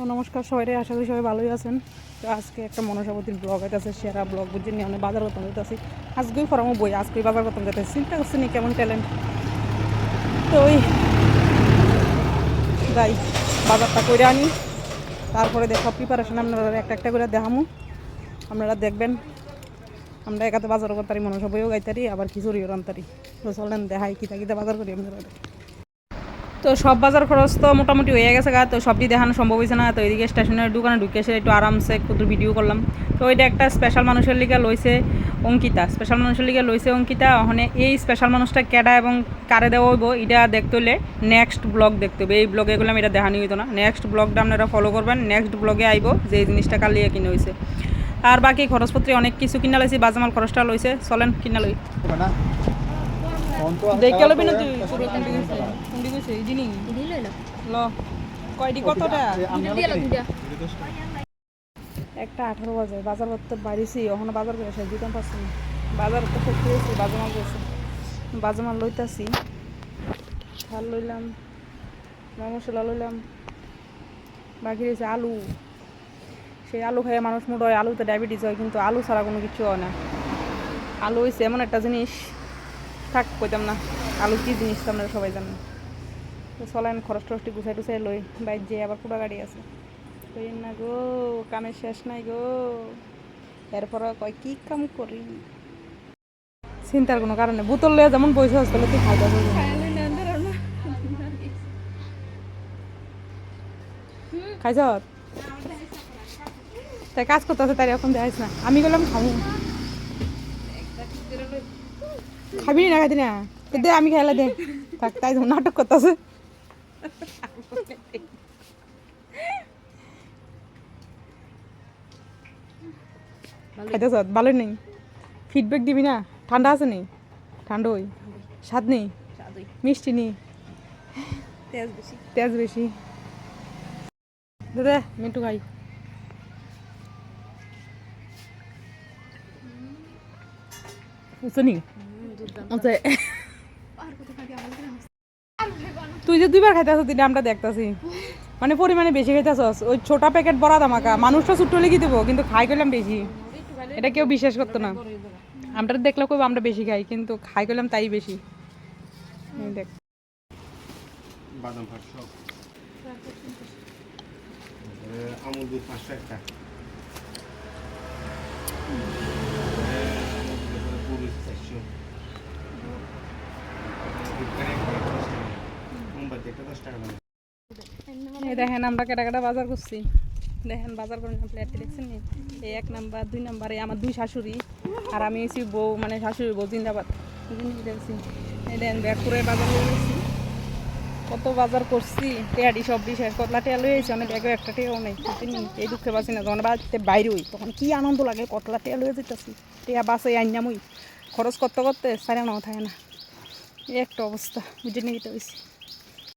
নমস্কার সবাই, আশা করি সবাই ভালোই আছেন। তো আজকে একটা মনসাবতীর ব্লগ আছে, সেরা ব্লগ বুঝে নিয়ে অনেক বাজার করতাম যেতেছি। আজকেই ফরামো বই, আজকেই বাজার করতাম যেতেছি। চিন্তা করছি নি কেমন ট্যালেন্ট। তো ওই যাই বাজারটা করে আনি, তারপরে দেখো প্রিপারেশন আপনারা একটা একটা করে দেখামু, আপনারা দেখবেন। আমরা একাতে বাজারও করতারি, মনসা বইও গাইতারি, আবার খিচুড়িও রান্তারি। তো চলেন দেখাই কিতা কিতা বাজার করি আপনারা। তো সব বাজার খরচ তো মোটামুটি হয়ে গেছে গা, তো সবটি দেখানো সম্ভব হয়েছে না। তো এদিকে স্টেশনের দোকানে ঢুকে এসে একটু আরামসে একটু ভিডিও করলাম। তো ওইটা একটা স্পেশাল মানুষের লিগে লইছে অঙ্কিতা, স্পেশাল মানুষের লিগে লইছে অঙ্কিতা। ওখানে এই স্পেশাল মানুষটা কেডা এবং কারে দেওয়া হইব এটা দেখতে হলে নেক্সট ব্লগ দেখতে হবে। এই ব্লগে গেলাম এটা দেখানি হইতো না। নেক্সট ব্লগটা আপনারা ফলো করবেন, নেক্সট ব্লগে আইব যে এই জিনিসটা কালিয়ে কিনে হয়েছে। আর বাকি খরচপত্রে অনেক কিছু কিনা লইছি, বাজামাল খরচটা লইছে। চলেন কিনা লই দেখে লবি না তুই পুরো কুন্ডি গেছে, কুন্ডি গেছে এই জিনি ল কয়টি কতটা একটা 18 বাজে। বাজার করতে বাড়িছি, ওখানে বাজার করে এসে দিতাম পারছি না। বাজার তো সত্যি হয়েছি, বাজামাল গেছে, বাজামাল লইতাছি। ঝাল লইলাম, মশলা লইলাম, বাকি রয়েছে আলু। সেই আলু খেয়ে মানুষ মোট হয়, আলুতে ডায়াবেটিস হয়, কিন্তু আলু ছাড়া কোনো কিছু হয় না। আলু হয়েছে এমন একটা জিনিস, থাক কইতাম না আলু কী জিনিস তো আপনারা সবাই জানেন। তো চলেন খরচ টরচটি গুছাই টুছাই লই, বাইক যে আবার পুরা গাড়ি আছে। কই না গো, কামের শেষ নাই গো। এরপর কয় কি কাম করি, চিন্তার কোনো কারণে বোতল লইয়া যেমন বইছে হসপিটালে তুই খাই যাবো। খাইছ তাই কাজ করতে আছে, তাই এখন দেখাইস না। আমি গেলাম খাবো, খাবি না খাইতি না দে, আমি খাইলা দে থাক। তাই নাটক করতেছে। খাইতেছ ভালো নেই, ফিডব্যাক দিবি না। ঠান্ডা আছে নেই? ঠান্ডা ওই স্বাদ নেই, মিষ্টি নেই, তেজ বেশি। দে মিন্টু খাই। বুঝছি তুই যে দুইবার খাইতেছ দিনে, আমরা দেখতেছি মানে পরিমাণে বেশি খাইতেছস। ওই ছোটা প্যাকেট বড়া দামাকা, মানুষটা ছোট্ট লেগে দেবো, কিন্তু খাই করলাম বেশি। এটা কেউ বিশ্বাস করতো না। আমরা দেখলে কইব আমরা বেশি খাই, কিন্তু খাই করলাম তাই বেশি। দেখ বাদাম 500, আমুল দুধ 500 একটা, পুরুষ 400, মোমবাতি একটা 10 টাকা দাম। এই দেখেন আমরা কেটা কেটা বাজার করছি, দেখেন বাজার করে প্লেট দেখছেন নি। এই 1 নাম্বার 2 নাম্বারে আমার 2 শাশুড়ি, আর আমি এসি বউ, মানে শাশুড়ি বউ জিন্দাবাদ। দেখছি এই দেখেন ব্যাগ করে বাজার করে গেছি। কত বাজার করছি, টেয়াডি সব বিষয় কতলা টেয়া লয়ে আইছি, অনেক ব্যাগও একটা টেয়াও নেই। এই দুঃখে বাঁচি না, যখন বাড়িতে বাইরে হই তখন কি আনন্দ লাগে। কতলা টেয়া লয়ে যেতেছি, টেয়া বাসে আইনাম ওই খরচ করতে করতে সারা নাও থাকে না। এই একটা অবস্থা বুঝে নিয়ে যেতে হয়েছি।